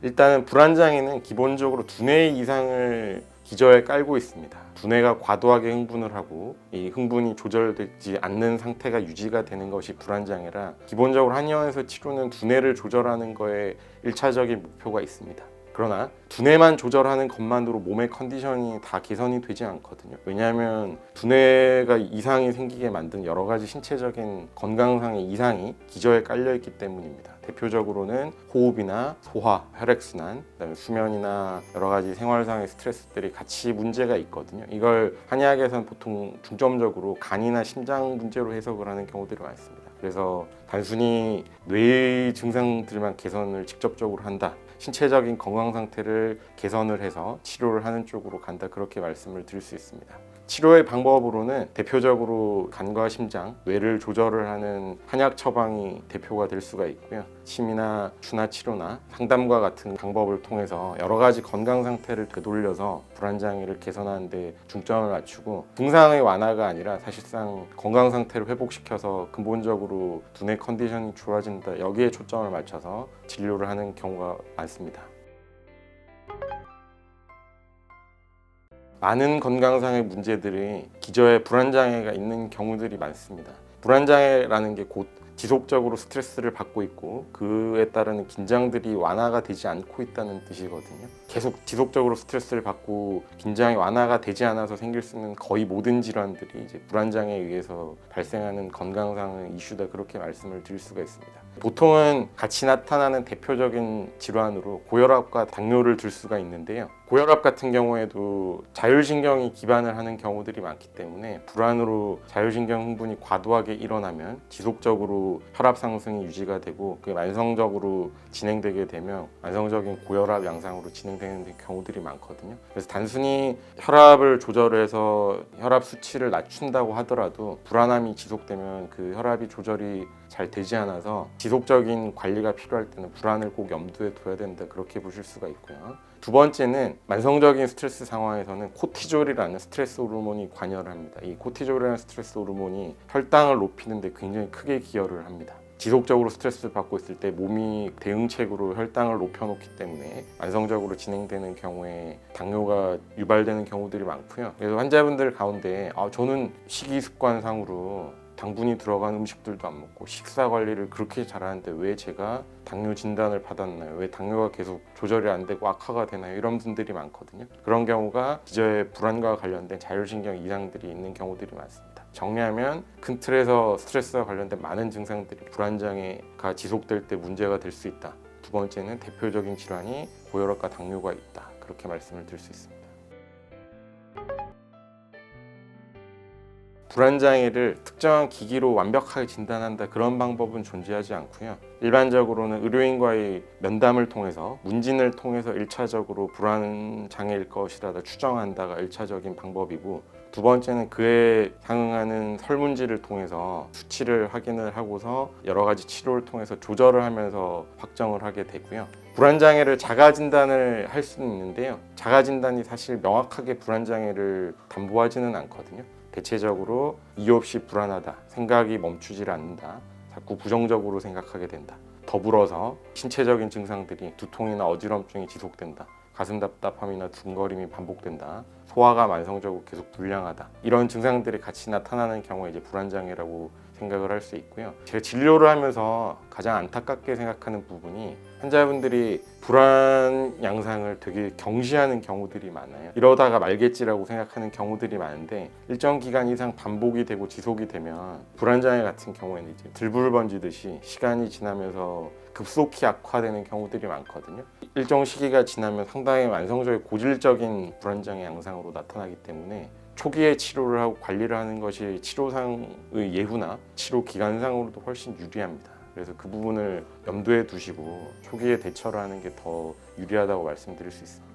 일단은 불안장애는 기본적으로 두뇌 이상을 기저에 깔고 있습니다. 두뇌가 과도하게 흥분을 하고 이 흥분이 조절되지 않는 상태가 유지가 되는 것이 불안장애라, 기본적으로 한의원에서 치료는 두뇌를 조절하는 거에 1차적인 목표가 있습니다. 그러나 두뇌만 조절하는 것만으로 몸의 컨디션이 다 개선이 되지 않거든요. 왜냐하면 두뇌가 이상이 생기게 만든 여러 가지 신체적인 건강상의 이상이 기저에 깔려 있기 때문입니다. 대표적으로는 호흡이나 소화, 혈액순환, 그다음에 수면이나 여러 가지 생활상의 스트레스들이 같이 문제가 있거든요. 이걸 한의학에서는 보통 중점적으로 간이나 심장 문제로 해석을 하는 경우들이 많습니다. 그래서 단순히 뇌의 증상들만 개선을 직접적으로 한다, 신체적인 건강 상태를 개선을 해서 치료를 하는 쪽으로 간다, 그렇게 말씀을 드릴 수 있습니다. 치료의 방법으로는 대표적으로 간과 심장, 뇌를 조절을 하는 한약 처방이 대표가 될 수가 있고요. 침이나 추나 치료나 상담과 같은 방법을 통해서 여러 가지 건강 상태를 되돌려서 불안장애를 개선하는 데 중점을 맞추고, 증상의 완화가 아니라 사실상 건강 상태를 회복시켜서 근본적으로 두뇌 컨디션이 좋아진다, 여기에 초점을 맞춰서 진료를 하는 경우가 많습니다. 많은 건강상의 문제들이 기저에 불안장애가 있는 경우들이 많습니다. 불안장애라는 게 곧 지속적으로 스트레스를 받고 있고 그에 따르는 긴장들이 완화가 되지 않고 있다는 뜻이거든요. 계속 지속적으로 스트레스를 받고 긴장이 완화가 되지 않아서 생길 수 있는 거의 모든 질환들이 이제 불안장애에 의해서 발생하는 건강상의 이슈다, 그렇게 말씀을 드릴 수가 있습니다. 보통은 같이 나타나는 대표적인 질환으로 고혈압과 당뇨를 들 수가 있는데요. 고혈압 같은 경우에도 자율신경이 기반을 하는 경우들이 많기 때문에 불안으로 자율신경 흥분이 과도하게 일어나면 지속적으로 혈압 상승이 유지가 되고 그게 만성적으로 진행되게 되면 만성적인 고혈압 양상으로 진행되는 경우들이 많거든요. 그래서 단순히 혈압을 조절해서 혈압 수치를 낮춘다고 하더라도 불안함이 지속되면 그 혈압이 조절이 잘 되지 않아서 지속적인 관리가 필요할 때는 불안을 꼭 염두에 둬야 된다, 그렇게 보실 수가 있고요. 두 번째는 만성적인 스트레스 상황에서는 코티졸이라는 스트레스 호르몬이 관여를 합니다. 이 코티졸이라는 스트레스 호르몬이 혈당을 높이는 데 굉장히 크게 기여를 합니다. 지속적으로 스트레스를 받고 있을 때 몸이 대응책으로 혈당을 높여놓기 때문에 만성적으로 진행되는 경우에 당뇨가 유발되는 경우들이 많고요. 그래서 환자분들 가운데 저는 식이습관상으로 당분이 들어간 음식들도 안 먹고 식사 관리를 그렇게 잘하는데 왜 제가 당뇨 진단을 받았나요? 왜 당뇨가 계속 조절이 안 되고 악화가 되나요? 이런 분들이 많거든요. 그런 경우가 기저의 불안과 관련된 자율신경 이상들이 있는 경우들이 많습니다. 정리하면 큰 틀에서 스트레스와 관련된 많은 증상들이 불안장애가 지속될 때 문제가 될 수 있다. 두 번째는 대표적인 질환이 고혈압과 당뇨가 있다, 그렇게 말씀을 드릴 수 있습니다. 불안장애를 특정한 기기로 완벽하게 진단한다, 그런 방법은 존재하지 않고요. 일반적으로는 의료인과의 면담을 통해서 문진을 통해서 1차적으로 불안장애일 것이라도 추정한다가 1차적인 방법이고, 두 번째는 그에 상응하는 설문지를 통해서 수치를 확인을 하고서 여러 가지 치료를 통해서 조절을 하면서 확정을 하게 되고요. 불안장애를 자가진단을 할 수는 있는데요. 자가진단이 사실 명확하게 불안장애를 담보하지는 않거든요. 대체적으로 이유 없이 불안하다, 생각이 멈추질 않는다, 자꾸 부정적으로 생각하게 된다, 더불어서 신체적인 증상들이 두통이나 어지럼증이 지속된다, 가슴 답답함이나 둔거림이 반복된다, 소화가 만성적으로 계속 불량하다, 이런 증상들이 같이 나타나는 경우에 이제 불안장애라고 생각을 할 수 있고요. 제가 진료를 하면서 가장 안타깝게 생각하는 부분이 환자분들이 불안 양상을 되게 경시하는 경우들이 많아요. 이러다가 말겠지라고 생각하는 경우들이 많은데 일정 기간 이상 반복이 되고 지속이 되면 불안장애 같은 경우에는 이제 들불 번지듯이 시간이 지나면서 급속히 악화되는 경우들이 많거든요. 일정 시기가 지나면 상당히 만성적인 고질적인 불안장애 양상으로 나타나기 때문에 초기에 치료를 하고 관리를 하는 것이 치료상의 예후나 치료 기간상으로도 훨씬 유리합니다. 그래서 그 부분을 염두에 두시고 초기에 대처를 하는 게 더 유리하다고 말씀드릴 수 있습니다.